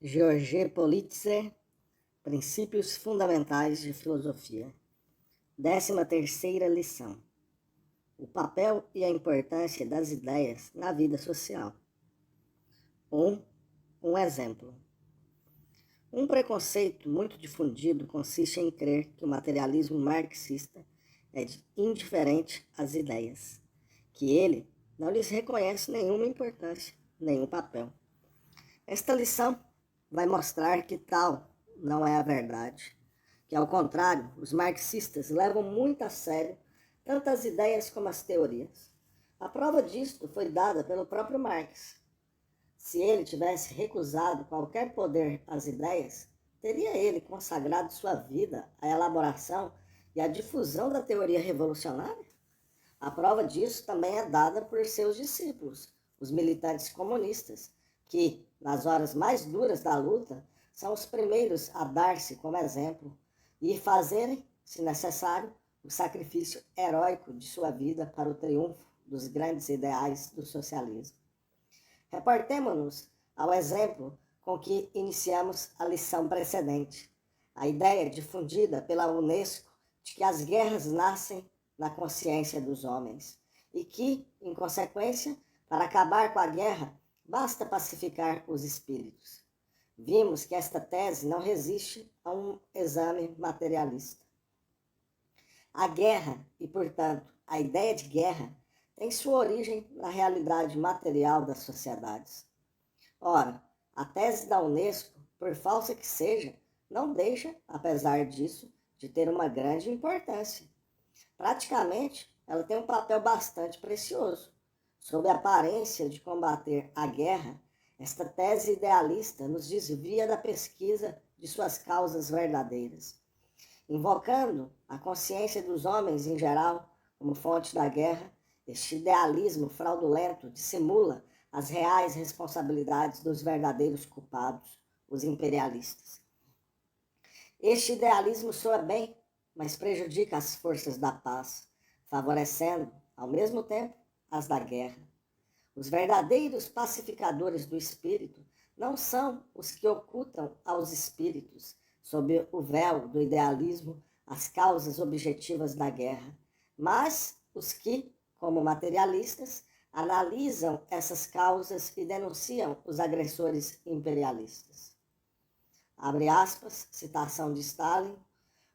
Georges Politzer, Princípios Fundamentais de Filosofia. 13ª lição. O papel e a importância das ideias na vida social. Um exemplo. Um preconceito muito difundido consiste em crer que o materialismo marxista é indiferente às ideias, que ele não lhes reconhece nenhuma importância, nenhum papel. Esta lição vai mostrar que tal não é a verdade, que ao contrário, os marxistas levam muito a sério tanto as ideias como as teorias. A prova disto foi dada pelo próprio Marx. Se ele tivesse recusado qualquer poder às ideias, teria ele consagrado sua vida à elaboração e à difusão da teoria revolucionária? A prova disso também é dada por seus discípulos, os militantes comunistas, que, nas horas mais duras da luta, são os primeiros a dar-se como exemplo e fazerem, se necessário, o sacrifício heróico de sua vida para o triunfo dos grandes ideais do socialismo. Reportemo-nos ao exemplo com que iniciamos a lição precedente, a ideia difundida pela Unesco de que as guerras nascem na consciência dos homens e que, em consequência, para acabar com a guerra, basta pacificar os espíritos. Vimos que esta tese não resiste a um exame materialista. A guerra, e portanto a ideia de guerra, tem sua origem na realidade material das sociedades. Ora, a tese da Unesco, por falsa que seja, não deixa, apesar disso, de ter uma grande importância. Praticamente, ela tem um papel bastante precioso. Sob a aparência de combater a guerra, esta tese idealista nos desvia da pesquisa de suas causas verdadeiras. Invocando a consciência dos homens em geral como fonte da guerra, este idealismo fraudulento dissimula as reais responsabilidades dos verdadeiros culpados, os imperialistas. Este idealismo soa bem, mas prejudica as forças da paz, favorecendo, ao mesmo tempo, as da guerra. Os verdadeiros pacificadores do espírito não são os que ocultam aos espíritos, sob o véu do idealismo, as causas objetivas da guerra, mas os que, como materialistas, analisam essas causas e denunciam os agressores imperialistas. Abre aspas, citação de Stalin.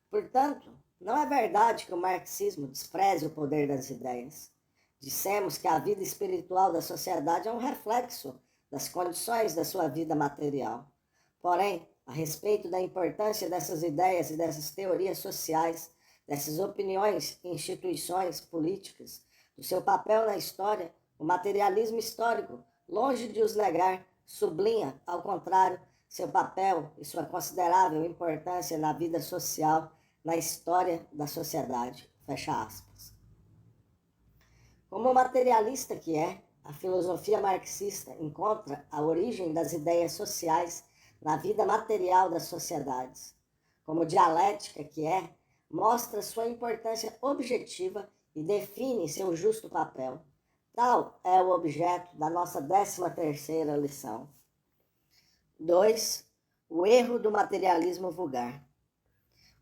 Portanto, não é verdade que o marxismo despreze o poder das ideias. Dissemos que a vida espiritual da sociedade é um reflexo das condições da sua vida material. Porém, a respeito da importância dessas ideias e dessas teorias sociais, dessas opiniões e instituições políticas, do seu papel na história, o materialismo histórico, longe de os negar, sublinha, ao contrário, seu papel e sua considerável importância na vida social, na história da sociedade. Fecha aspas. Como materialista que é, a filosofia marxista encontra a origem das ideias sociais na vida material das sociedades. Como dialética que é, mostra sua importância objetiva e define seu justo papel. Tal é o objeto da nossa 13ª lição. 2. O erro do materialismo vulgar.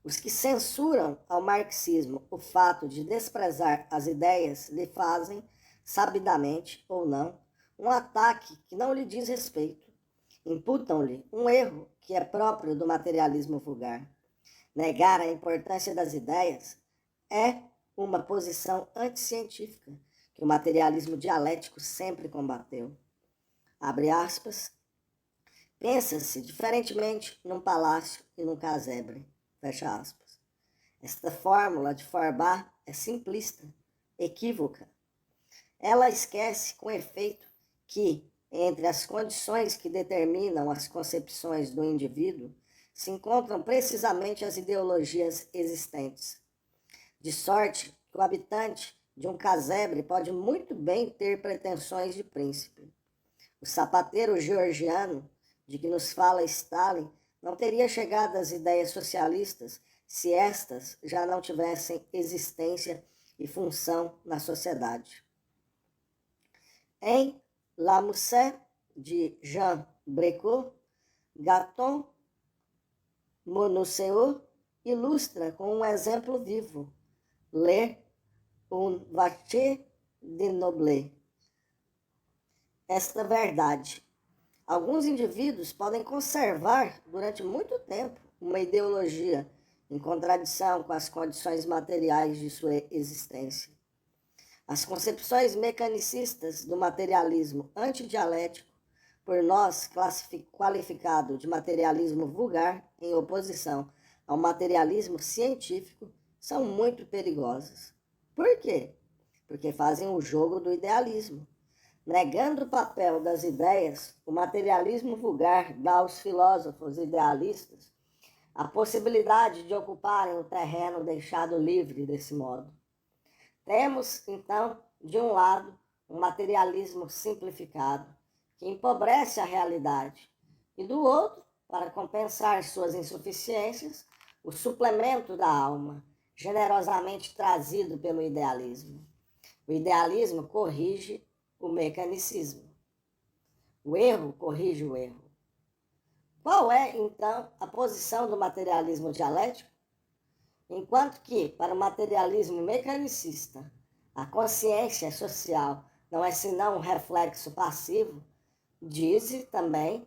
Os que censuram ao marxismo o fato de desprezar as ideias lhe fazem, sabidamente ou não, um ataque que não lhe diz respeito. Imputam-lhe um erro que é próprio do materialismo vulgar. Negar a importância das ideias é uma posição anticientífica que o materialismo dialético sempre combateu. Abre aspas. Pensa-se diferentemente num palácio e num casebre. Fecha aspas. Esta fórmula de Feuerbach é simplista, equívoca. Ela esquece, com efeito, que, entre as condições que determinam as concepções do indivíduo, se encontram precisamente as ideologias existentes. De sorte que o habitante de um casebre pode muito bem ter pretensões de príncipe. O sapateiro georgiano, de que nos fala Stalin, não teria chegado às ideias socialistas se estas já não tivessem existência e função na sociedade. Em La Musette, de Jean Brecot, Gaston Monusseau ilustra com um exemplo vivo, Le Vacher de Noble, esta verdade. Alguns indivíduos podem conservar durante muito tempo uma ideologia em contradição com as condições materiais de sua existência. As concepções mecanicistas do materialismo antidialético, por nós qualificado de materialismo vulgar, em oposição ao materialismo científico, são muito perigosas. Por quê? Porque fazem o jogo do idealismo. Negando o papel das ideias, o materialismo vulgar dá aos filósofos idealistas a possibilidade de ocuparem o terreno deixado livre desse modo. Temos, então, de um lado, um materialismo simplificado, que empobrece a realidade, e do outro, para compensar suas insuficiências, o suplemento da alma, generosamente trazido pelo idealismo. O idealismo corrige o mecanicismo. O erro corrige o erro. Qual é, então, a posição do materialismo dialético? Enquanto que, para o materialismo mecanicista, a consciência social não é senão um reflexo passivo, diz também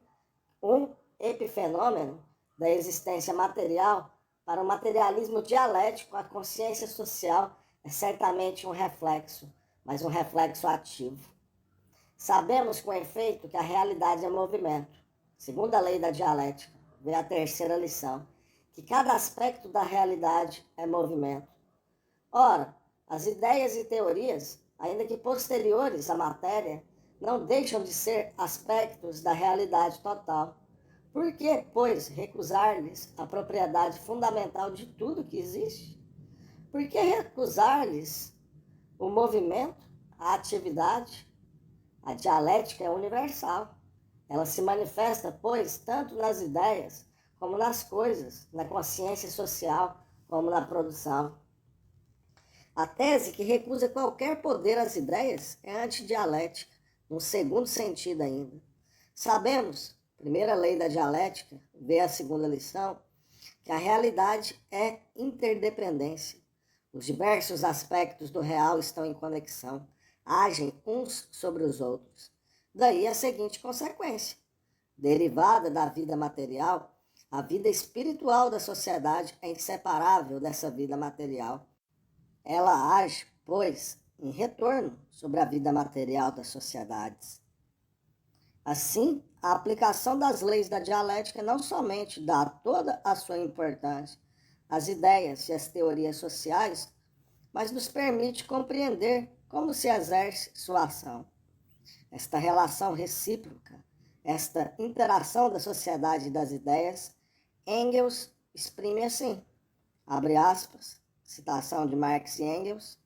um epifenômeno da existência material, para o materialismo dialético, a consciência social é certamente um reflexo, mas um reflexo ativo. Sabemos com efeito que a realidade é movimento. Segundo a lei da dialética, vê a terceira lição, que cada aspecto da realidade é movimento. Ora, as ideias e teorias, ainda que posteriores à matéria, não deixam de ser aspectos da realidade total. Por que, pois, recusar-lhes a propriedade fundamental de tudo que existe? Por que recusar-lhes o movimento, a atividade? A dialética é universal. Ela se manifesta, pois, tanto nas ideias como nas coisas, na consciência social como na produção. A tese que recusa qualquer poder às ideias é antidialética, num segundo sentido ainda. Sabemos, primeira lei da dialética, vê a segunda lição, que a realidade é interdependência. Os diversos aspectos do real estão em conexão, agem uns sobre os outros. Daí a seguinte consequência: derivada da vida material, a vida espiritual da sociedade é inseparável dessa vida material. Ela age, pois, em retorno sobre a vida material das sociedades. Assim, a aplicação das leis da dialética não somente dá toda a sua importância às ideias e às teorias sociais, mas nos permite compreender como se exerce sua ação. Esta relação recíproca, esta interação da sociedade e das ideias, Engels exprime assim, abre aspas, citação de Marx e Engels: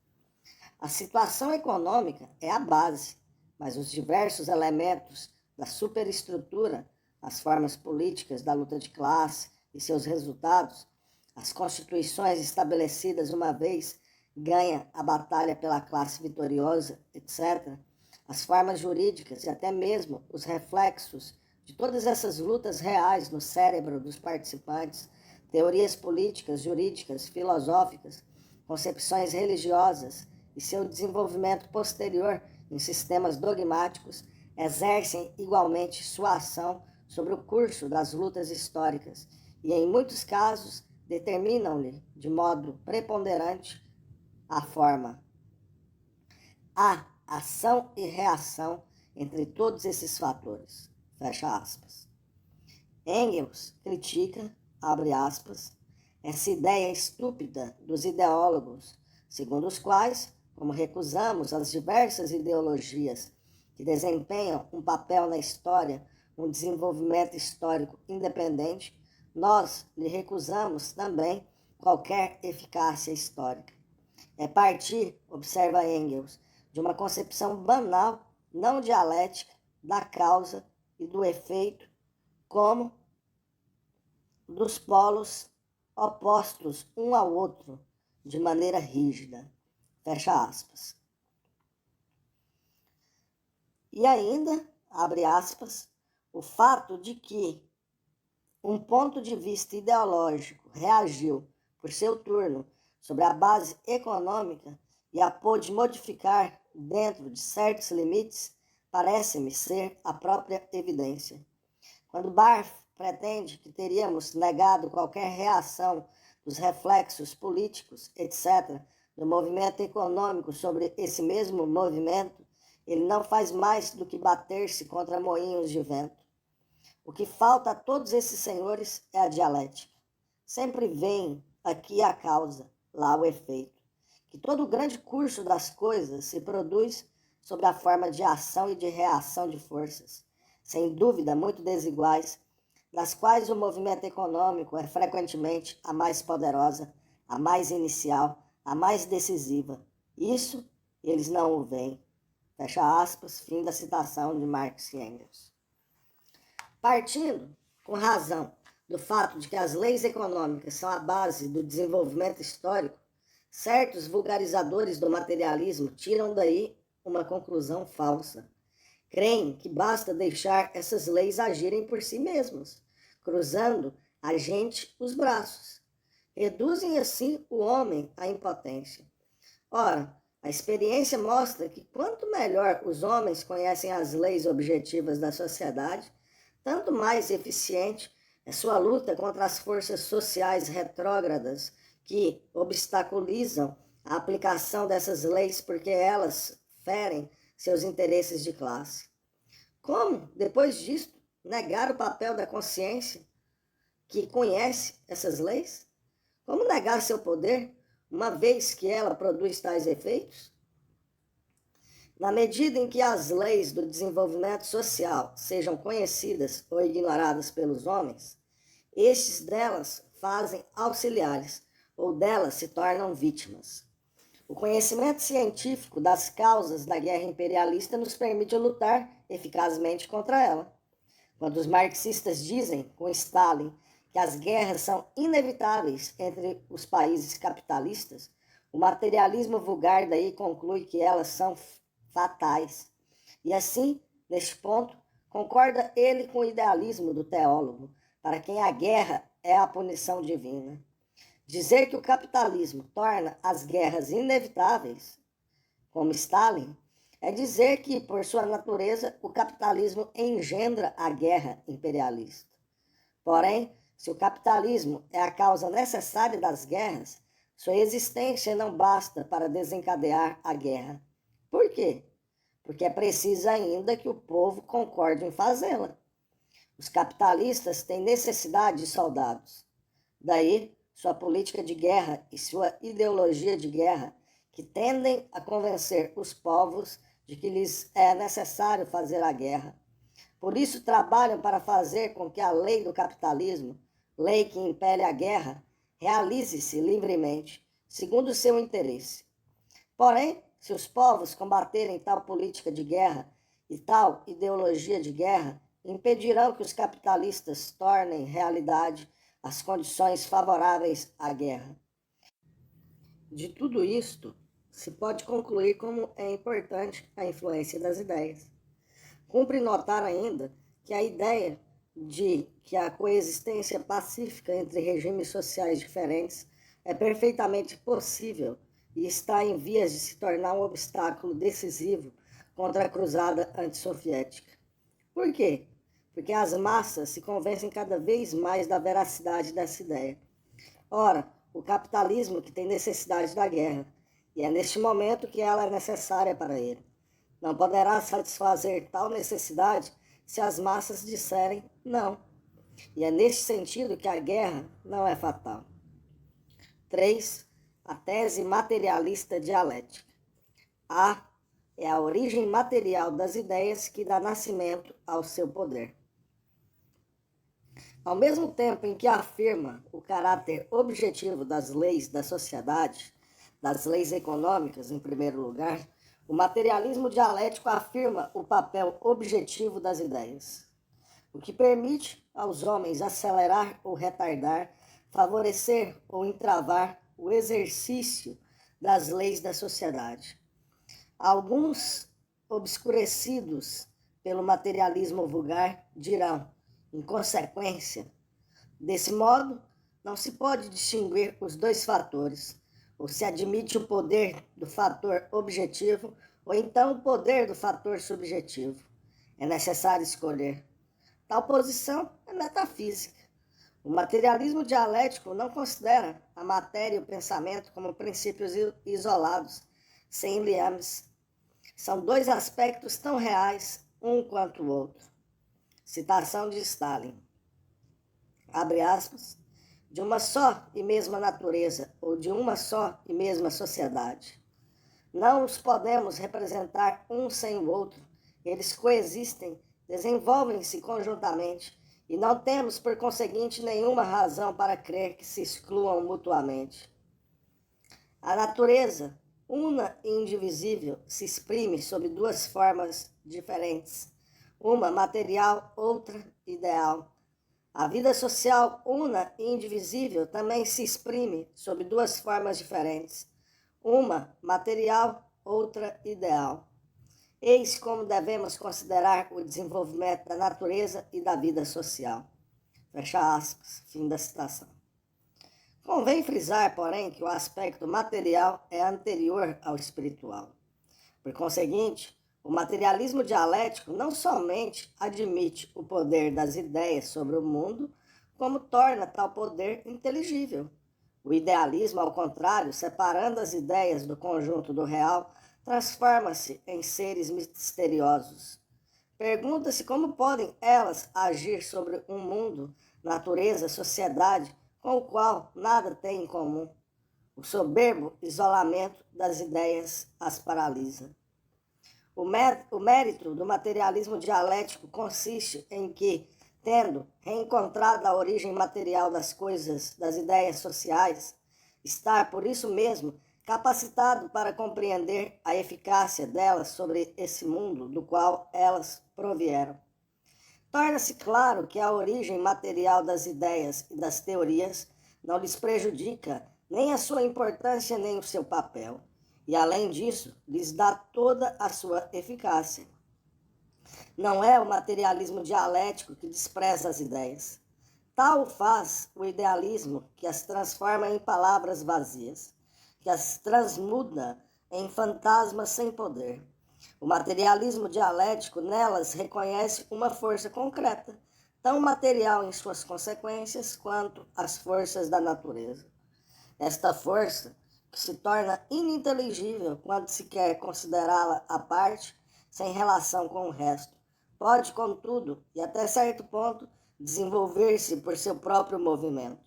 a situação econômica é a base, mas os diversos elementos da superestrutura, as formas políticas da luta de classe e seus resultados, as constituições estabelecidas uma vez ganha a batalha pela classe vitoriosa, etc., as formas jurídicas e até mesmo os reflexos de todas essas lutas reais no cérebro dos participantes, teorias políticas, jurídicas, filosóficas, concepções religiosas e seu desenvolvimento posterior em sistemas dogmáticos, exercem igualmente sua ação sobre o curso das lutas históricas e, em muitos casos, determinam-lhe, de modo preponderante, a forma. Há ação e reação entre todos esses fatores. Fecha aspas. Engels critica, abre aspas, essa ideia estúpida dos ideólogos, segundo os quais, como recusamos as diversas ideologias que desempenham um papel na história, um desenvolvimento histórico independente, nós lhe recusamos também qualquer eficácia histórica. É partir, observa Engels, de uma concepção banal, não dialética, da causa e do efeito, como dos polos opostos um ao outro, de maneira rígida. Fecha aspas. E ainda, abre aspas, o fato de que um ponto de vista ideológico reagiu, por seu turno, sobre a base econômica e a pôde modificar dentro de certos limites, parece-me ser a própria evidência. Quando Barth pretende que teríamos negado qualquer reação dos reflexos políticos, etc., do movimento econômico sobre esse mesmo movimento, ele não faz mais do que bater-se contra moinhos de vento. O que falta a todos esses senhores é a dialética. Sempre vem aqui a causa, lá o efeito. Que todo o grande curso das coisas se produz sob a forma de ação e de reação de forças, sem dúvida muito desiguais, das quais o movimento econômico é frequentemente a mais poderosa, a mais inicial, a mais decisiva. Isso eles não o veem. Fecha aspas, fim da citação de Marx e Engels. Partindo, com razão, do fato de que as leis econômicas são a base do desenvolvimento histórico, certos vulgarizadores do materialismo tiram daí uma conclusão falsa. Creem que basta deixar essas leis agirem por si mesmas, cruzando a gente os braços. Reduzem assim o homem à impotência. Ora, a experiência mostra que quanto melhor os homens conhecem as leis objetivas da sociedade, tanto mais eficiente é sua luta contra as forças sociais retrógradas que obstaculizam a aplicação dessas leis porque elas ferem seus interesses de classe. Como, depois disto, negar o papel da consciência que conhece essas leis? Como negar seu poder, uma vez que ela produz tais efeitos? Na medida em que as leis do desenvolvimento social sejam conhecidas ou ignoradas pelos homens, estes delas fazem auxiliares ou delas se tornam vítimas. O conhecimento científico das causas da guerra imperialista nos permite lutar eficazmente contra ela. Quando os marxistas dizem, com Stalin, que as guerras são inevitáveis entre os países capitalistas, o materialismo vulgar daí conclui que elas são fatais. E assim, neste ponto, concorda ele com o idealismo do teólogo, para quem a guerra é a punição divina. Dizer que o capitalismo torna as guerras inevitáveis, como Stalin, é dizer que, por sua natureza, o capitalismo engendra a guerra imperialista. Porém, se o capitalismo é a causa necessária das guerras, sua existência não basta para desencadear a guerra. Por quê? Porque é preciso ainda que o povo concorde em fazê-la. Os capitalistas têm necessidade de soldados. Daí, sua política de guerra e sua ideologia de guerra, que tendem a convencer os povos de que lhes é necessário fazer a guerra. Por isso, trabalham para fazer com que a lei do capitalismo, lei que impele a guerra, realize-se livremente, segundo o seu interesse. Porém, se os povos combaterem tal política de guerra e tal ideologia de guerra, impedirão que os capitalistas tornem realidade as condições favoráveis à guerra. De tudo isto, se pode concluir como é importante a influência das ideias. Cumpre notar ainda que a ideia de que a coexistência pacífica entre regimes sociais diferentes é perfeitamente possível e está em vias de se tornar um obstáculo decisivo contra a cruzada antissoviética. Por quê? Porque as massas se convencem cada vez mais da veracidade dessa ideia. Ora, o capitalismo que tem necessidade da guerra, e é neste momento que ela é necessária para ele. Não poderá satisfazer tal necessidade se as massas disserem não. E é neste sentido que a guerra não é fatal. 3. A tese materialista dialética. A é a origem material das ideias que dá nascimento ao seu poder. Ao mesmo tempo em que afirma o caráter objetivo das leis da sociedade, das leis econômicas em primeiro lugar, o materialismo dialético afirma o papel objetivo das ideias, o que permite aos homens acelerar ou retardar, favorecer ou entravar o exercício das leis da sociedade. Alguns, obscurecidos pelo materialismo vulgar, dirão, em consequência, Desse modo, não se pode distinguir os dois fatores, ou se admite o poder do fator objetivo, ou então o poder do fator subjetivo. É necessário escolher. Tal posição é metafísica. O materialismo dialético não considera a matéria e o pensamento como princípios isolados, sem liames. São dois aspectos tão reais, um quanto o outro. Citação de Stalin. Abre aspas. De uma só e mesma natureza, ou de uma só e mesma sociedade. Não os podemos representar um sem o outro. Eles coexistem, desenvolvem-se conjuntamente, e não temos, por conseguinte, nenhuma razão para crer que se excluam mutuamente. A natureza, una e indivisível, se exprime sob duas formas diferentes, uma material, outra ideal. A vida social, una e indivisível, também se exprime sob duas formas diferentes, uma material, outra ideal. Eis como devemos considerar o desenvolvimento da natureza e da vida social. Fecha aspas, fim da citação. Convém frisar, porém, que o aspecto material é anterior ao espiritual. Por conseguinte, o materialismo dialético não somente admite o poder das ideias sobre o mundo, como torna tal poder inteligível. O idealismo, ao contrário, separando as ideias do conjunto do real, transforma-se em seres misteriosos. Pergunta-se como podem elas agir sobre um mundo, natureza, sociedade, com o qual nada têm em comum. O soberbo isolamento das ideias as paralisa. O mérito do materialismo dialético consiste em que, tendo reencontrado a origem material das coisas, das ideias sociais, estar, por isso mesmo, capacitado para compreender a eficácia delas sobre esse mundo do qual elas provieram. Torna-se claro que a origem material das ideias e das teorias não lhes prejudica nem a sua importância nem o seu papel, e, além disso, lhes dá toda a sua eficácia. Não é o materialismo dialético que despreza as ideias. Tal faz o idealismo, que as transforma em palavras vazias, que as transmuda em fantasmas sem poder. O materialismo dialético nelas reconhece uma força concreta, tão material em suas consequências quanto as forças da natureza. Esta força, que se torna ininteligível quando se quer considerá-la à parte, sem relação com o resto, pode, contudo, e até certo ponto, desenvolver-se por seu próprio movimento.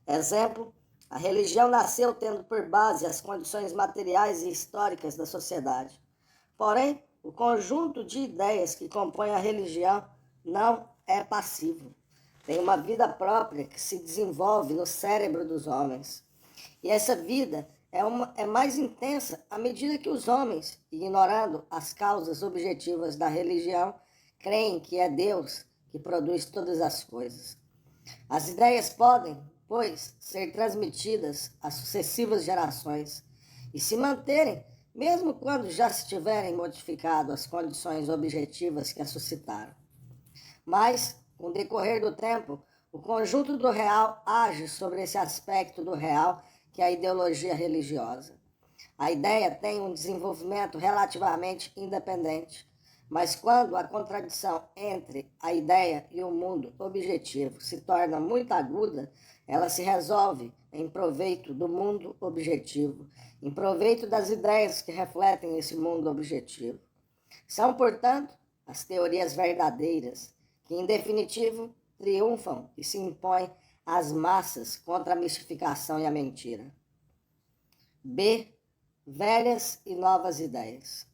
Exemplo, a religião nasceu tendo por base as condições materiais e históricas da sociedade. Porém, o conjunto de ideias que compõe a religião não é passivo. Tem uma vida própria que se desenvolve no cérebro dos homens. E essa vida é mais intensa à medida que os homens, ignorando as causas objetivas da religião, creem que é Deus que produz todas as coisas. As ideias podem, pois, ser transmitidas às sucessivas gerações e se manterem, mesmo quando já se tiverem modificado as condições objetivas que as suscitaram. Mas, com o decorrer do tempo, o conjunto do real age sobre esse aspecto do real que é a ideologia religiosa. A ideia tem um desenvolvimento relativamente independente, mas quando a contradição entre a ideia e o mundo objetivo se torna muito aguda, ela se resolve em proveito do mundo objetivo, em proveito das ideias que refletem esse mundo objetivo. São, portanto, as teorias verdadeiras, que, em definitivo, triunfam e se impõem às massas contra a mistificação e a mentira. B. Velhas e novas ideias.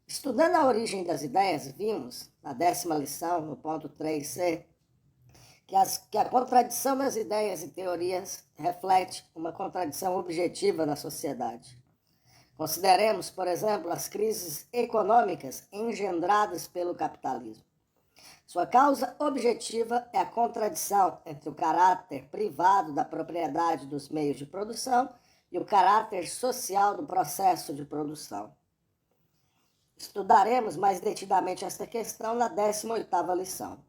Estudando a origem das ideias, vimos, na 10ª lição, no ponto 3c, que a contradição das ideias e teorias reflete uma contradição objetiva na sociedade. Consideremos, por exemplo, as crises econômicas engendradas pelo capitalismo. Sua causa objetiva é a contradição entre o caráter privado da propriedade dos meios de produção e o caráter social do processo de produção. Estudaremos mais detidamente esta questão na 18ª lição.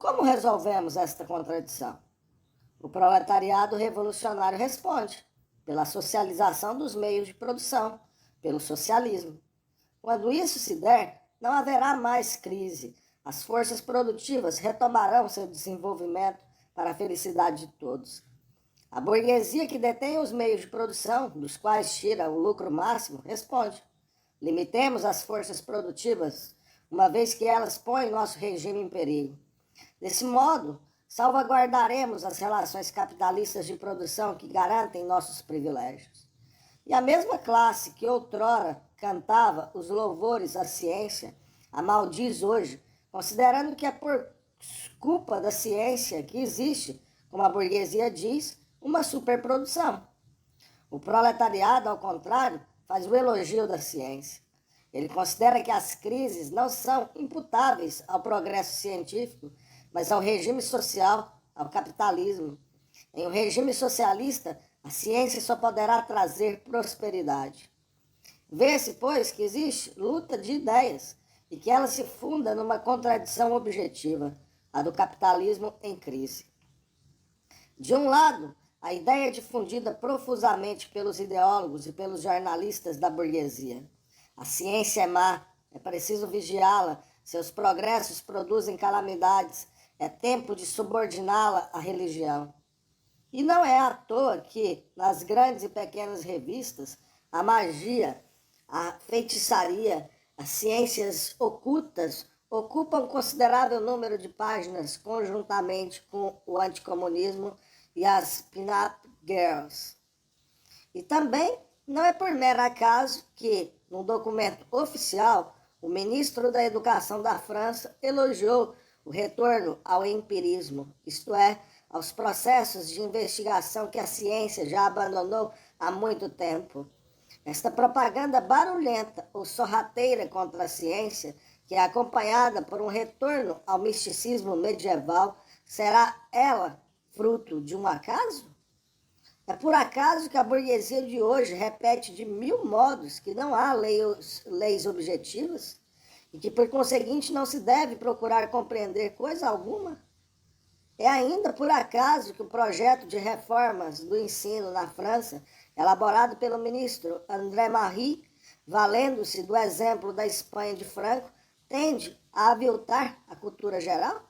Como resolvemos esta contradição? O proletariado revolucionário responde pela socialização dos meios de produção, pelo socialismo. Quando isso se der, não haverá mais crise. As forças produtivas retomarão seu desenvolvimento para a felicidade de todos. A burguesia que detém os meios de produção, dos quais tira o lucro máximo, responde: limitemos as forças produtivas, uma vez que elas põem nosso regime em perigo. Desse modo, salvaguardaremos as relações capitalistas de produção que garantem nossos privilégios. E a mesma classe que outrora cantava os louvores à ciência, a maldiz hoje, considerando que é por culpa da ciência que existe, como a burguesia diz, uma superprodução. O proletariado, ao contrário, faz o elogio da ciência. Ele considera que as crises não são imputáveis ao progresso científico, mas ao regime social, ao capitalismo. Em um regime socialista, a ciência só poderá trazer prosperidade. Vê-se, pois, que existe luta de ideias e que ela se funda numa contradição objetiva, a do capitalismo em crise. De um lado, a ideia difundida profusamente pelos ideólogos e pelos jornalistas da burguesia. A ciência é má, é preciso vigiá-la, seus progressos produzem calamidades, é tempo de subordiná-la à religião. E não é à toa que, nas grandes e pequenas revistas, a magia, a feitiçaria, as ciências ocultas ocupam considerável número de páginas conjuntamente com o anticomunismo e as pin-up girls. E também não é por mero acaso que, num documento oficial, o ministro da Educação da França elogiou o retorno ao empirismo, isto é, aos processos de investigação que a ciência já abandonou há muito tempo. Esta propaganda barulhenta ou sorrateira contra a ciência, que é acompanhada por um retorno ao misticismo medieval, será ela fruto de um acaso? É por acaso que a burguesia de hoje repete de mil modos que não há leis objetivas e que, por conseguinte, não se deve procurar compreender coisa alguma? É ainda por acaso que o projeto de reformas do ensino na França, elaborado pelo ministro André Marly, valendo-se do exemplo da Espanha de Franco, tende a aviltar a cultura geral?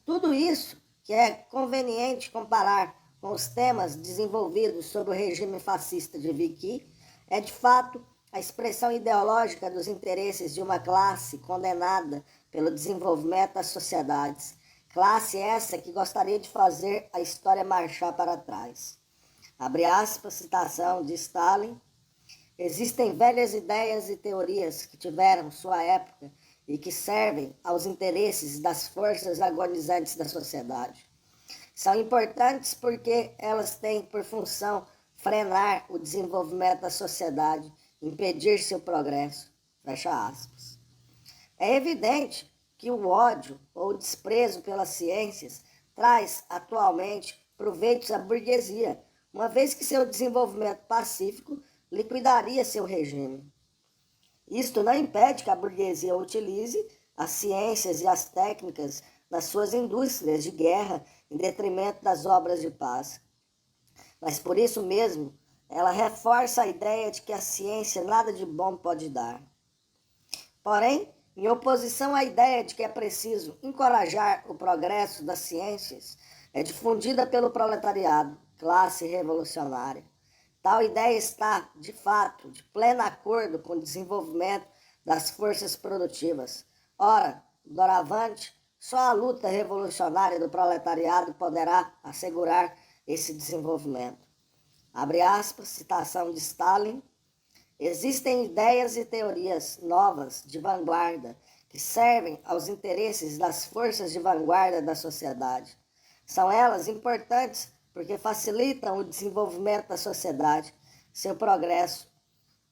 Tudo isso que é conveniente comparar com os temas desenvolvidos sob o regime fascista de Vichy, é de fato a expressão ideológica dos interesses de uma classe condenada pelo desenvolvimento das sociedades. Classe essa que gostaria de fazer a história marchar para trás. Abre aspas, citação de Stalin. Existem velhas ideias e teorias que tiveram sua época e que servem aos interesses das forças agonizantes da sociedade. São importantes porque elas têm por função frenar o desenvolvimento da sociedade, impedir seu progresso. Fecha aspas. É evidente que o ódio ou o desprezo pelas ciências traz atualmente proveitos à burguesia, uma vez que seu desenvolvimento pacífico liquidaria seu regime. Isto não impede que a burguesia utilize as ciências e as técnicas nas suas indústrias de guerra em detrimento das obras de paz. Mas por isso mesmo, ela reforça a ideia de que a ciência nada de bom pode dar. Porém, em oposição à ideia de que é preciso encorajar o progresso das ciências, é difundida pelo proletariado, classe revolucionária. Tal ideia está, de fato, de pleno acordo com o desenvolvimento das forças produtivas. Ora, doravante, só a luta revolucionária do proletariado poderá assegurar esse desenvolvimento. Abre aspas, citação de Stalin. Existem ideias e teorias novas de vanguarda que servem aos interesses das forças de vanguarda da sociedade. São elas importantes porque facilitam o desenvolvimento da sociedade, seu progresso.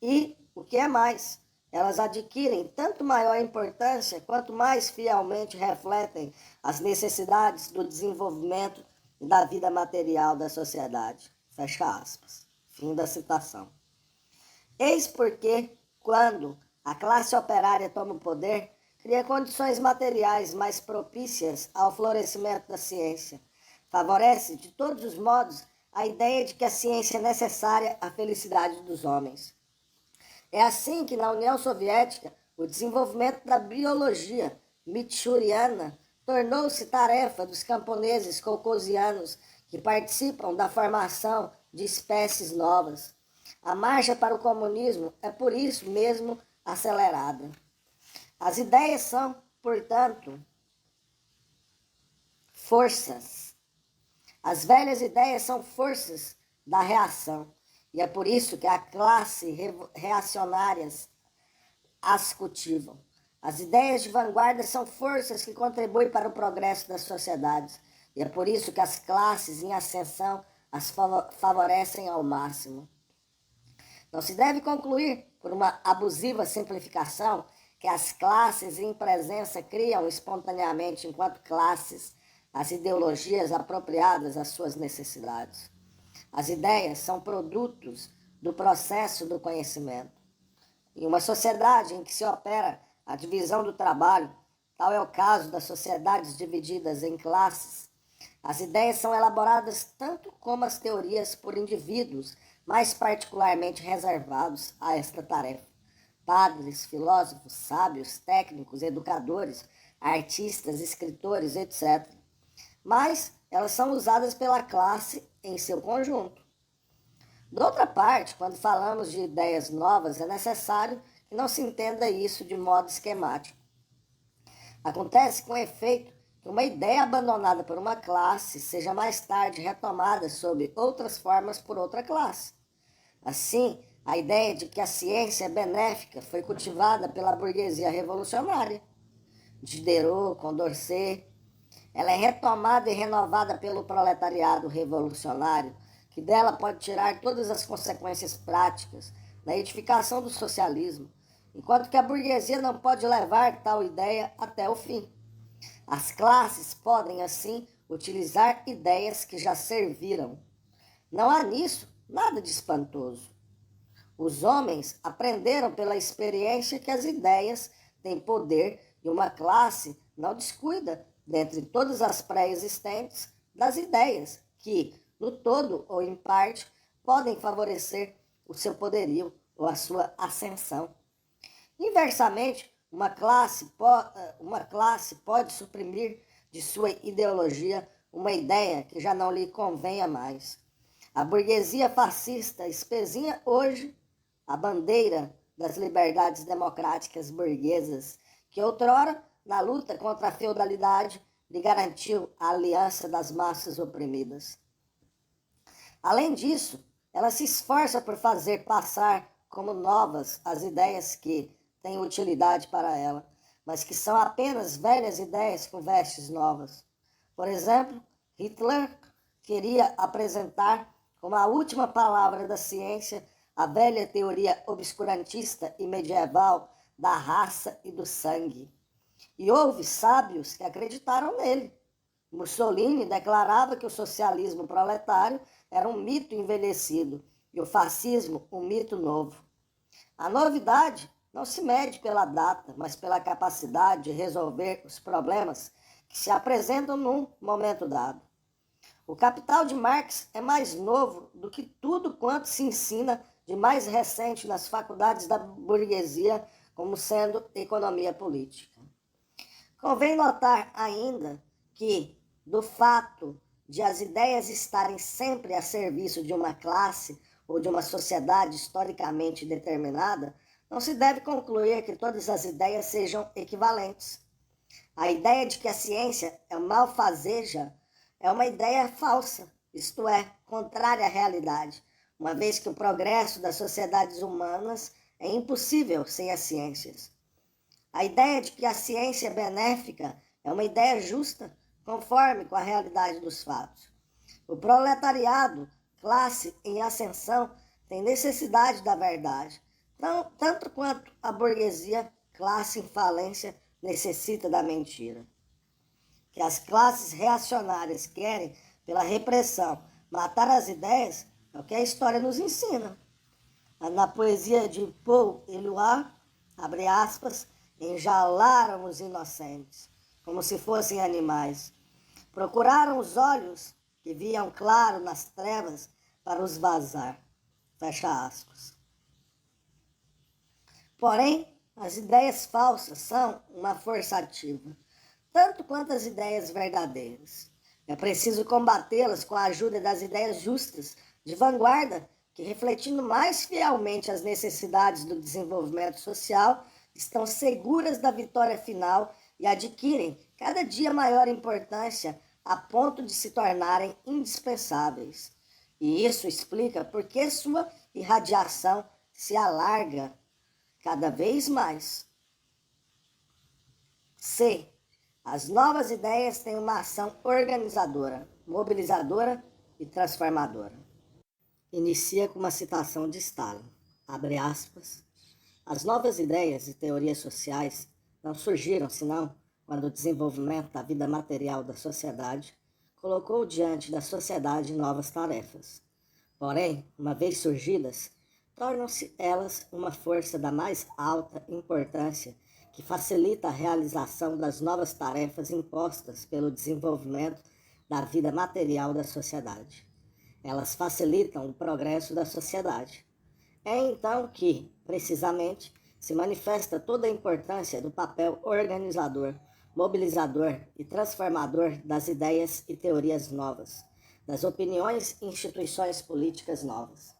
E, o que é mais, elas adquirem tanto maior importância quanto mais fielmente refletem as necessidades do desenvolvimento e da vida material da sociedade. Fecha aspas. Fim da citação. Eis porque, quando a classe operária toma o poder, cria condições materiais mais propícias ao florescimento da ciência. Favorece, de todos os modos, a ideia de que a ciência é necessária à felicidade dos homens. É assim que, na União Soviética, o desenvolvimento da biologia mitchuriana tornou-se tarefa dos camponeses caucasianos que participam da formação de espécies novas. A marcha para o comunismo é por isso mesmo acelerada. As ideias são, portanto, forças. As velhas ideias são forças da reação. E é por isso que a classe reacionárias as cultivam. As ideias de vanguarda são forças que contribuem para o progresso das sociedades. E é por isso que as classes em ascensão as favorecem ao máximo. Não se deve concluir, por uma abusiva simplificação, que as classes em presença criam espontaneamente, enquanto classes, as ideologias apropriadas às suas necessidades. As ideias são produtos do processo do conhecimento. Em uma sociedade em que se opera a divisão do trabalho, tal é o caso das sociedades divididas em classes, as ideias são elaboradas tanto como as teorias por indivíduos mais particularmente reservados a esta tarefa. Padres, filósofos, sábios, técnicos, educadores, artistas, escritores, etc. Mas elas são usadas pela classe em seu conjunto. De outra parte, quando falamos de ideias novas, é necessário que não se entenda isso de modo esquemático. Acontece com efeito que uma ideia abandonada por uma classe seja mais tarde retomada sob outras formas por outra classe. Assim, a ideia de que a ciência é benéfica foi cultivada pela burguesia revolucionária. Diderot, Condorcet. Ela é retomada e renovada pelo proletariado revolucionário, que dela pode tirar todas as consequências práticas da edificação do socialismo, enquanto que a burguesia não pode levar tal ideia até o fim. As classes podem, assim, utilizar ideias que já serviram. Não há nisso nada de espantoso. Os homens aprenderam pela experiência que as ideias têm poder e uma classe não descuida, dentre todas as pré-existentes, das ideias que, no todo ou em parte, podem favorecer o seu poderio ou a sua ascensão. Inversamente, uma classe pode suprimir de sua ideologia uma ideia que já não lhe convenha mais. A burguesia fascista espezinha hoje a bandeira das liberdades democráticas burguesas, que outrora, na luta contra a feudalidade, lhe garantiu a aliança das massas oprimidas. Além disso, ela se esforça por fazer passar como novas as ideias que têm utilidade para ela, mas que são apenas velhas ideias com vestes novas. Por exemplo, Hitler queria apresentar como a última palavra da ciência a velha teoria obscurantista e medieval da raça e do sangue. E houve sábios que acreditaram nele. Mussolini declarava que o socialismo proletário era um mito envelhecido e o fascismo um mito novo. A novidade não se mede pela data, mas pela capacidade de resolver os problemas que se apresentam num momento dado. O Capital de Marx é mais novo do que tudo quanto se ensina de mais recente nas faculdades da burguesia, como sendo economia política. Convém notar ainda que, do fato de as ideias estarem sempre a serviço de uma classe ou de uma sociedade historicamente determinada, não se deve concluir que todas as ideias sejam equivalentes. A ideia de que a ciência é malfazeja é uma ideia falsa, isto é, contrária à realidade, uma vez que o progresso das sociedades humanas é impossível sem as ciências. A ideia de que a ciência é benéfica é uma ideia justa, conforme com a realidade dos fatos. O proletariado, classe em ascensão, tem necessidade da verdade, tanto quanto a burguesia, classe em falência, necessita da mentira. Que as classes reacionárias querem, pela repressão, matar as ideias, é o que a história nos ensina. Na poesia de Paul Éluard, abre aspas, enjaularam os inocentes, como se fossem animais. Procuraram os olhos que viam claro nas trevas para os vazar. Fecha aspas. Porém, as ideias falsas são uma força ativa, tanto quanto as ideias verdadeiras. É preciso combatê-las com a ajuda das ideias justas, de vanguarda, que, refletindo mais fielmente as necessidades do desenvolvimento social, estão seguras da vitória final e adquirem cada dia maior importância a ponto de se tornarem indispensáveis. E isso explica por que sua irradiação se alarga cada vez mais. C. As novas ideias têm uma ação organizadora, mobilizadora e transformadora. Inicia com uma citação de Stalin. Abre aspas. As novas ideias e teorias sociais não surgiram senão quando o desenvolvimento da vida material da sociedade colocou diante da sociedade novas tarefas. Porém, uma vez surgidas, tornam-se elas uma força da mais alta importância que facilita a realização das novas tarefas impostas pelo desenvolvimento da vida material da sociedade. Elas facilitam o progresso da sociedade. É então que, precisamente, se manifesta toda a importância do papel organizador, mobilizador e transformador das ideias e teorias novas, das opiniões e instituições políticas novas.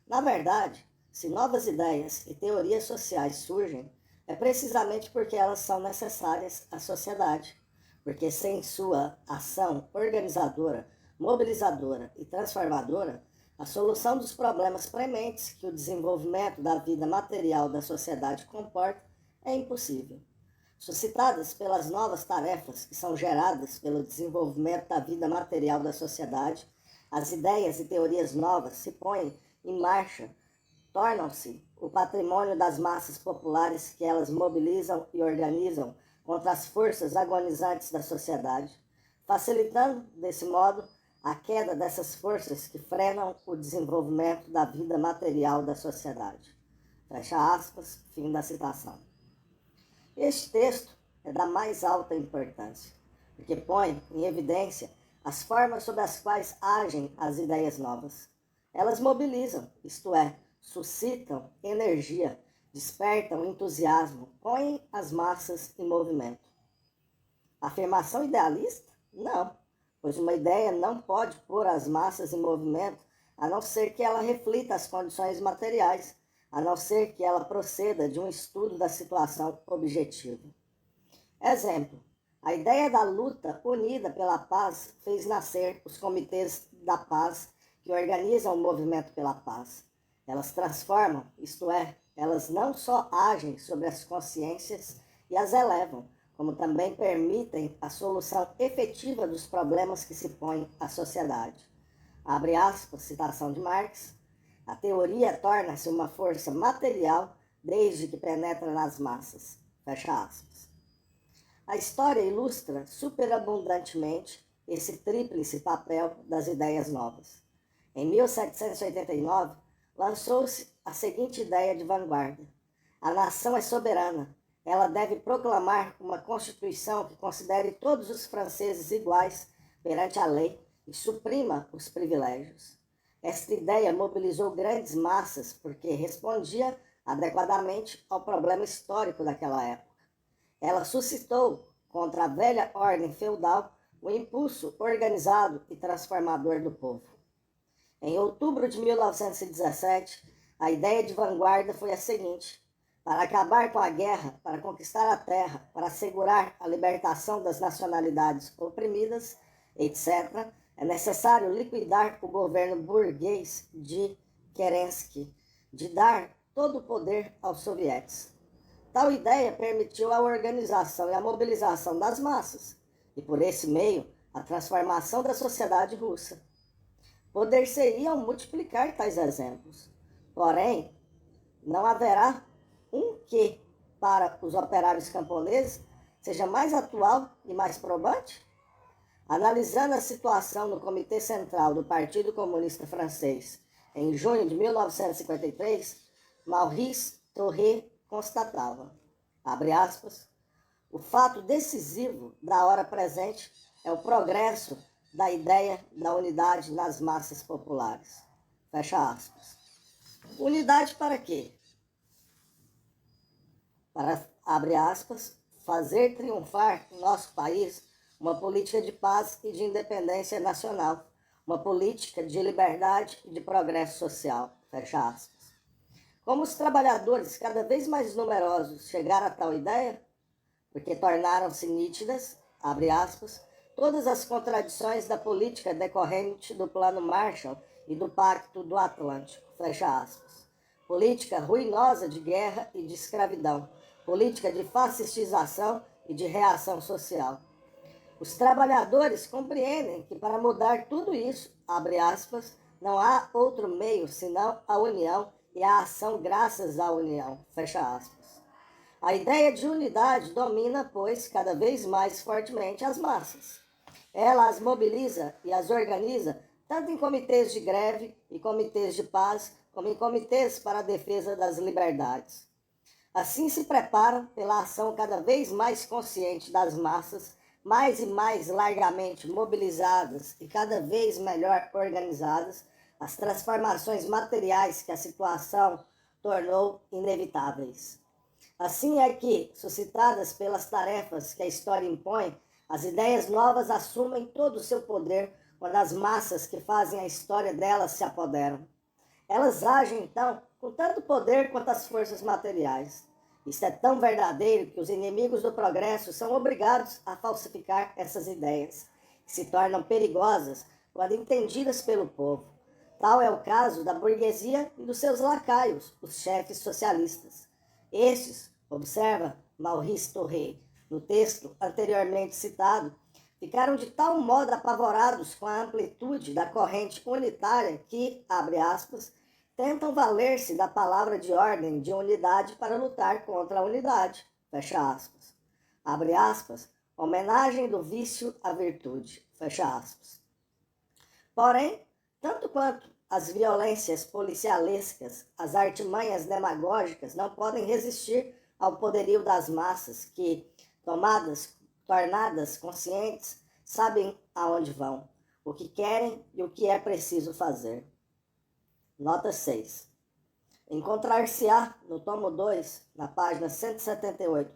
Na verdade, se novas ideias e teorias sociais surgem, é precisamente porque elas são necessárias à sociedade, porque sem sua ação organizadora, mobilizadora e transformadora, a solução dos problemas prementes que o desenvolvimento da vida material da sociedade comporta é impossível. Suscitadas pelas novas tarefas que são geradas pelo desenvolvimento da vida material da sociedade, as ideias e teorias novas se põem em marcha, tornam-se o patrimônio das massas populares que elas mobilizam e organizam contra as forças agonizantes da sociedade, facilitando, desse modo, a queda dessas forças que frenam o desenvolvimento da vida material da sociedade. Fecha aspas, fim da citação. Este texto é da mais alta importância, porque põe em evidência as formas sob as quais agem as ideias novas. Elas mobilizam, isto é, suscitam energia, despertam entusiasmo, põem as massas em movimento. Afirmação idealista? Não, pois uma ideia não pode pôr as massas em movimento a não ser que ela reflita as condições materiais, a não ser que ela proceda de um estudo da situação objetiva. Exemplo, a ideia da luta unida pela paz fez nascer os comitês da paz que organizam o movimento pela paz. Elas transformam, isto é, elas não só agem sobre as consciências e as elevam, como também permitem a solução efetiva dos problemas que se põem à sociedade. Abre aspas, citação de Marx. A teoria torna-se uma força material desde que penetra nas massas. Fecha aspas. A história ilustra superabundantemente esse tríplice papel das ideias novas. Em 1789, lançou-se a seguinte ideia de vanguarda. A nação é soberana. Ela deve proclamar uma Constituição que considere todos os franceses iguais perante a lei e suprima os privilégios. Esta ideia mobilizou grandes massas porque respondia adequadamente ao problema histórico daquela época. Ela suscitou, contra a velha ordem feudal, o impulso organizado e transformador do povo. Em outubro de 1917, a ideia de vanguarda foi a seguinte: para acabar com a guerra, para conquistar a terra, para assegurar a libertação das nacionalidades oprimidas, etc., é necessário liquidar o governo burguês de Kerensky, de dar todo o poder aos sovietes. Tal ideia permitiu a organização e a mobilização das massas, e por esse meio, a transformação da sociedade russa. Poder-se-iam multiplicar tais exemplos, porém, não haverá um que, para os operários camponeses, seja mais atual e mais probante? Analisando a situação no Comitê Central do Partido Comunista Francês em junho de 1953, Maurice Thoré constatava: abre aspas, o fato decisivo da hora presente é o progresso da ideia da unidade nas massas populares. Fecha aspas. Unidade para quê? Para, abre aspas, fazer triunfar em nosso país uma política de paz e de independência nacional, uma política de liberdade e de progresso social. Fecha aspas. Como os trabalhadores cada vez mais numerosos chegaram a tal ideia, porque tornaram-se nítidas, abre aspas, todas as contradições da política decorrente do Plano Marshall e do Pacto do Atlântico, fecha aspas. Política ruinosa de guerra e de escravidão, política de fascistização e de reação social. Os trabalhadores compreendem que para mudar tudo isso, abre aspas, não há outro meio senão a união e a ação graças à união, fecha aspas. A ideia de unidade domina, pois, cada vez mais fortemente as massas. Ela as mobiliza e as organiza tanto em comitês de greve e comitês de paz, como em comitês para a defesa das liberdades. Assim se preparam pela ação cada vez mais consciente das massas, mais e mais largamente mobilizadas e cada vez melhor organizadas, as transformações materiais que a situação tornou inevitáveis. Assim é que, suscitadas pelas tarefas que a história impõe, as ideias novas assumem todo o seu poder quando as massas que fazem a história delas se apoderam. Elas agem, então, com tanto poder quanto as forças materiais. Isso é tão verdadeiro que os inimigos do progresso são obrigados a falsificar essas ideias, que se tornam perigosas quando entendidas pelo povo. Tal é o caso da burguesia e dos seus lacaios, os chefes socialistas. Estes, observa Maurice Thoré, no texto anteriormente citado, ficaram de tal modo apavorados com a amplitude da corrente unitária que, abre aspas, tentam valer-se da palavra de ordem de unidade para lutar contra a unidade, fecha aspas. Abre aspas, homenagem do vício à virtude, fecha aspas. Porém, tanto quanto as violências policialescas, as artimanhas demagógicas não podem resistir ao poderio das massas que, tornadas conscientes, sabem aonde vão, o que querem e o que é preciso fazer. Nota 6. Encontrar-se-á no tomo 2, na página 178,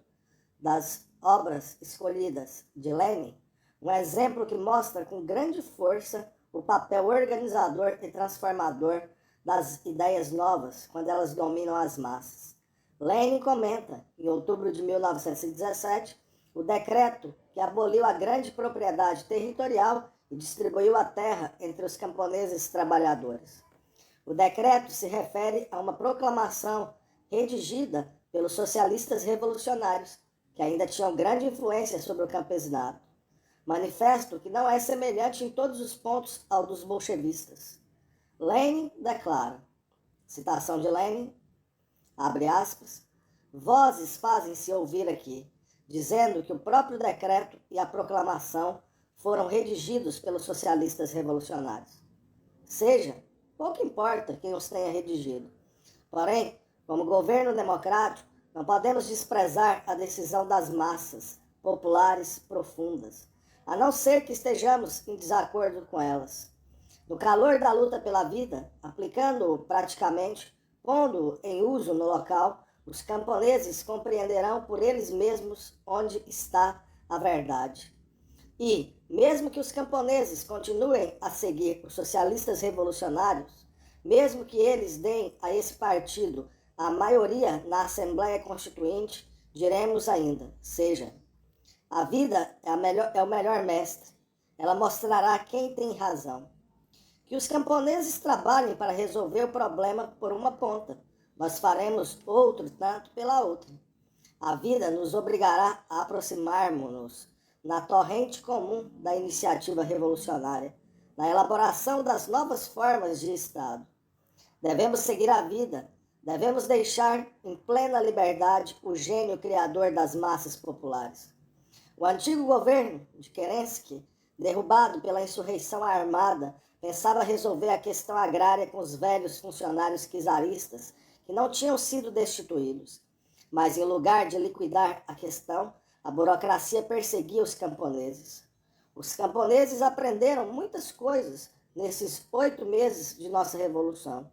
das obras escolhidas de Lenin, um exemplo que mostra com grande força o papel organizador e transformador das ideias novas quando elas dominam as massas. Lenin comenta, em outubro de 1917, o decreto que aboliu a grande propriedade territorial e distribuiu a terra entre os camponeses trabalhadores. O decreto se refere a uma proclamação redigida pelos socialistas revolucionários, que ainda tinham grande influência sobre o campesinado. Manifesto que não é semelhante em todos os pontos ao dos bolchevistas. Lenin declara, citação de Lenin, abre aspas, vozes fazem-se ouvir aqui, dizendo que o próprio decreto e a proclamação foram redigidos pelos socialistas revolucionários. Seja, pouco importa quem os tenha redigido. Porém, como governo democrático, não podemos desprezar a decisão das massas populares profundas, a não ser que estejamos em desacordo com elas. No calor da luta pela vida, aplicando-o praticamente, pondo-o em uso no local, os camponeses compreenderão por eles mesmos onde está a verdade. E, mesmo que os camponeses continuem a seguir os socialistas revolucionários, mesmo que eles deem a esse partido a maioria na Assembleia Constituinte, diremos ainda, seja, a vida é o melhor mestre, ela mostrará quem tem razão. Que os camponeses trabalhem para resolver o problema por uma ponta, nós faremos outro tanto pela outra. A vida nos obrigará a aproximarmos-nos na torrente comum da iniciativa revolucionária, na elaboração das novas formas de Estado. Devemos seguir a vida, devemos deixar em plena liberdade o gênio criador das massas populares. O antigo governo de Kerensky, derrubado pela insurreição armada, pensava resolver a questão agrária com os velhos funcionários czaristas que não tinham sido destituídos. Mas, em lugar de liquidar a questão, a burocracia perseguia os camponeses. Os camponeses aprenderam muitas coisas nesses 8 meses de nossa revolução.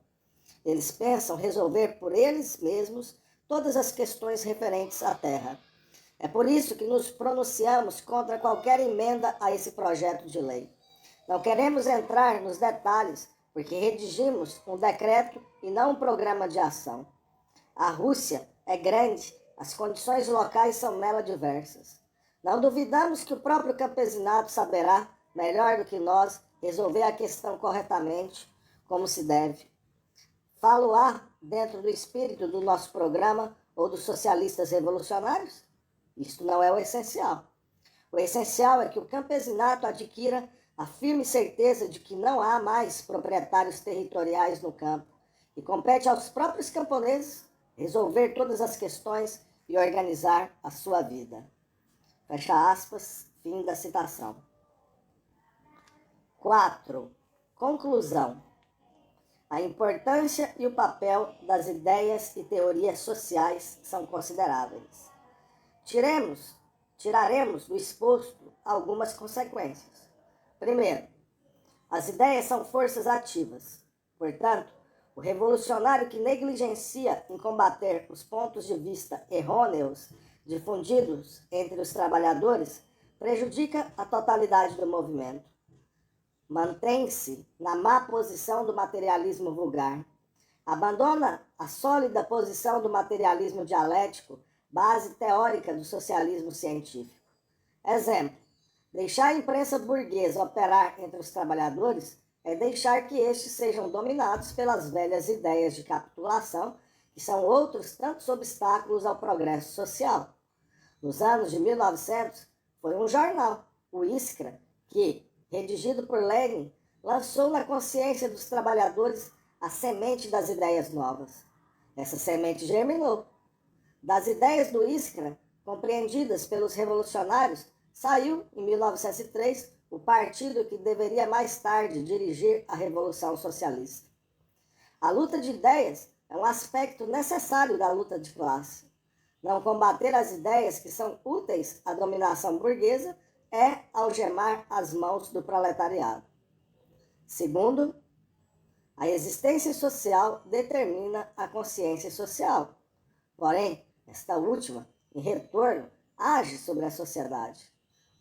Eles pensam resolver por eles mesmos todas as questões referentes à terra. É por isso que nos pronunciamos contra qualquer emenda a esse projeto de lei. Não queremos entrar nos detalhes, porque redigimos um decreto e não um programa de ação. A Rússia é grande, as condições locais são nela diversas. Não duvidamos que o próprio campesinato saberá, melhor do que nós, resolver a questão corretamente, como se deve. Falo-á dentro do espírito do nosso programa ou dos socialistas revolucionários? Isto não é o essencial. O essencial é que o campesinato adquira a firme certeza de que não há mais proprietários territoriais no campo e compete aos próprios camponeses resolver todas as questões e organizar a sua vida. Fecha aspas, fim da citação. 4. Conclusão. A importância e o papel das ideias e teorias sociais são consideráveis. Tiraremos do exposto algumas consequências. Primeiro, as ideias são forças ativas. Portanto, o revolucionário que negligencia em combater os pontos de vista errôneos difundidos entre os trabalhadores prejudica a totalidade do movimento. Mantém-se na má posição do materialismo vulgar. Abandona a sólida posição do materialismo dialético, base teórica do socialismo científico. Exemplo, deixar a imprensa burguesa operar entre os trabalhadores é deixar que estes sejam dominados pelas velhas ideias de capitulação, que são outros tantos obstáculos ao progresso social. Nos anos de 1900, foi um jornal, o Iskra, que, redigido por Lenin, lançou na consciência dos trabalhadores a semente das ideias novas. Essa semente germinou. Das ideias do Iskra, compreendidas pelos revolucionários, saiu, em 1903, o partido que deveria mais tarde dirigir a Revolução Socialista. A luta de ideias é um aspecto necessário da luta de classe. Não combater as ideias que são úteis à dominação burguesa é algemar as mãos do proletariado. Segundo, a existência social determina a consciência social. Porém, esta última, em retorno, age sobre a sociedade.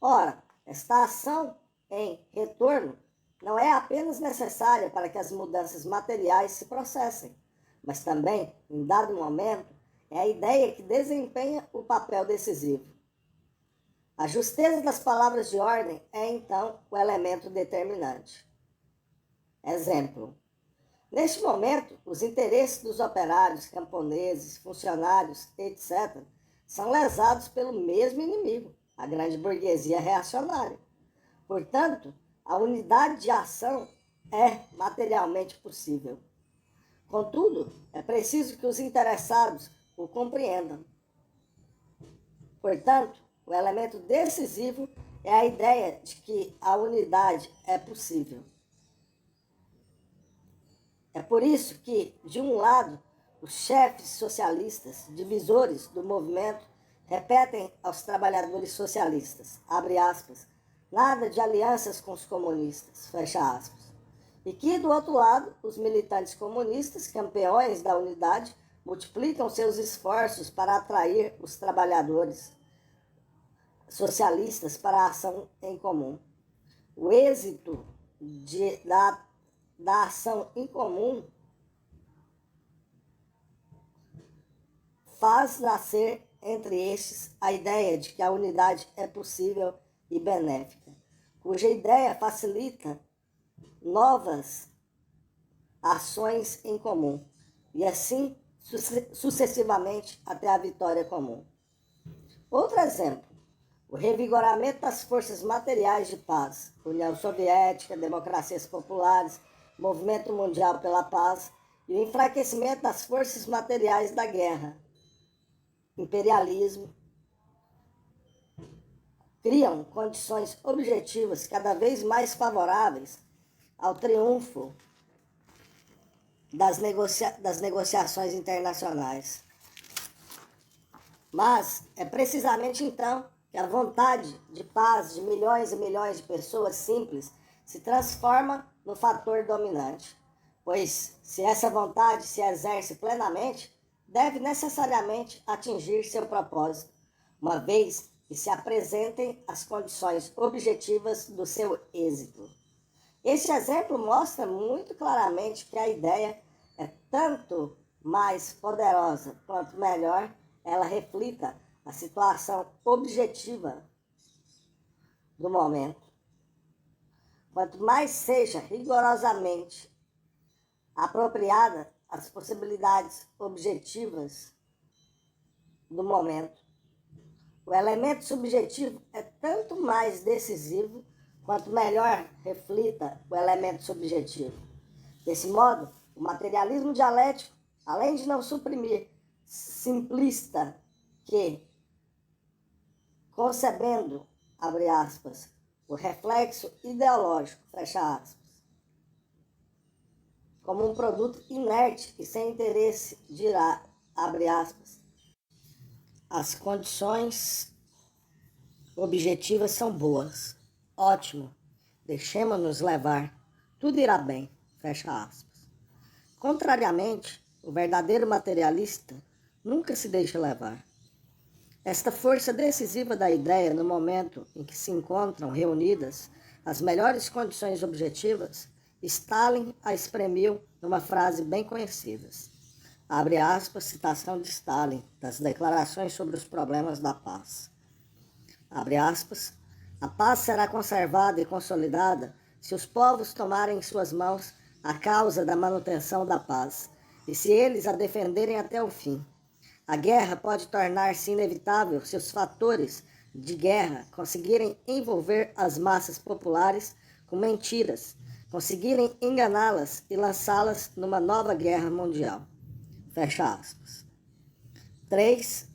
Ora, esta ação em retorno não é apenas necessária para que as mudanças materiais se processem, mas também, em dado momento, é a ideia que desempenha o papel decisivo. A justeza das palavras de ordem é, então, o elemento determinante. Exemplo. Neste momento, os interesses dos operários, camponeses, funcionários, etc., são lesados pelo mesmo inimigo, a grande burguesia reacionária. Portanto, a unidade de ação é materialmente possível. Contudo, é preciso que os interessados o compreendam. Portanto, o elemento decisivo é a ideia de que a unidade é possível. É por isso que, de um lado, os chefes socialistas, divisores do movimento, repetem aos trabalhadores socialistas, abre aspas, nada de alianças com os comunistas, fecha aspas. E que, do outro lado, os militantes comunistas, campeões da unidade, multiplicam seus esforços para atrair os trabalhadores socialistas para a ação em comum. O êxito da ação em comum faz nascer entre estes a ideia de que a unidade é possível e benéfica, cuja ideia facilita novas ações em comum, e assim sucessivamente até a vitória comum. Outro exemplo, o revigoramento das forças materiais de paz, União Soviética, democracias populares, Movimento Mundial pela Paz, e o enfraquecimento das forças materiais da guerra, imperialismo, criam condições objetivas cada vez mais favoráveis ao triunfo das negociações internacionais. Mas é precisamente então que a vontade de paz de milhões e milhões de pessoas simples se transforma no fator dominante, pois se essa vontade se exerce plenamente, deve necessariamente atingir seu propósito, uma vez que se apresentem as condições objetivas do seu êxito. Este exemplo mostra muito claramente que a ideia é tanto mais poderosa quanto melhor ela reflita a situação objetiva do momento. Quanto mais seja rigorosamente apropriada as possibilidades objetivas do momento, o elemento subjetivo é tanto mais decisivo quanto melhor reflita o elemento subjetivo. Desse modo, o materialismo dialético, além de não suprimir simplista que, concebendo, abre aspas, o reflexo ideológico, fecha aspas, como um produto inerte e sem interesse, dirá, abre aspas, as condições objetivas são boas. Ótimo. Deixemos-nos levar. Tudo irá bem. Fecha aspas. Contrariamente, o verdadeiro materialista nunca se deixa levar. Esta força decisiva da ideia no momento em que se encontram reunidas as melhores condições objetivas, Stalin a exprimiu numa frase bem conhecida. Abre aspas, citação de Stalin, das declarações sobre os problemas da paz. Abre aspas, a paz será conservada e consolidada se os povos tomarem em suas mãos a causa da manutenção da paz e se eles a defenderem até o fim. A guerra pode tornar-se inevitável se os fatores de guerra conseguirem envolver as massas populares com mentiras, conseguirem enganá-las e lançá-las numa nova guerra mundial. Fecha aspas. 3.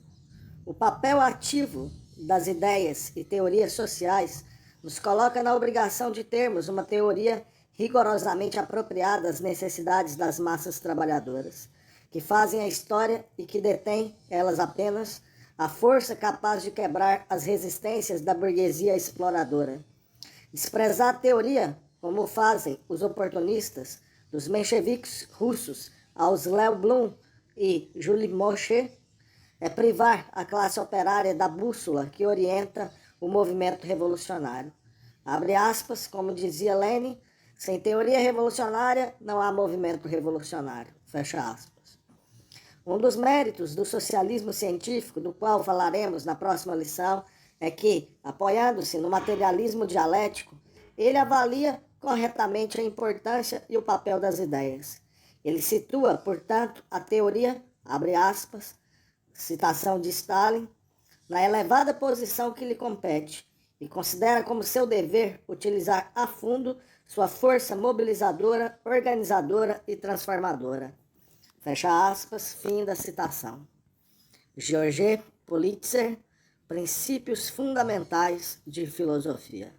O papel ativo das ideias e teorias sociais nos coloca na obrigação de termos uma teoria rigorosamente apropriada às necessidades das massas trabalhadoras, que fazem a história e que detêm, elas apenas, a força capaz de quebrar as resistências da burguesia exploradora. Desprezar a teoria, como fazem os oportunistas, dos mencheviques russos aos Léo Blum e Jules Mochet, é privar a classe operária da bússola que orienta o movimento revolucionário. Abre aspas, como dizia Lenin, sem teoria revolucionária não há movimento revolucionário. Fecha aspas. Um dos méritos do socialismo científico, do qual falaremos na próxima lição, é que, apoiando-se no materialismo dialético, ele avalia corretamente a importância e o papel das ideias. Ele situa, portanto, a teoria, abre aspas, citação de Stalin, na elevada posição que lhe compete e considera como seu dever utilizar a fundo sua força mobilizadora, organizadora e transformadora. Fecha aspas, fim da citação. Georges Politzer, Princípios Fundamentais de Filosofia.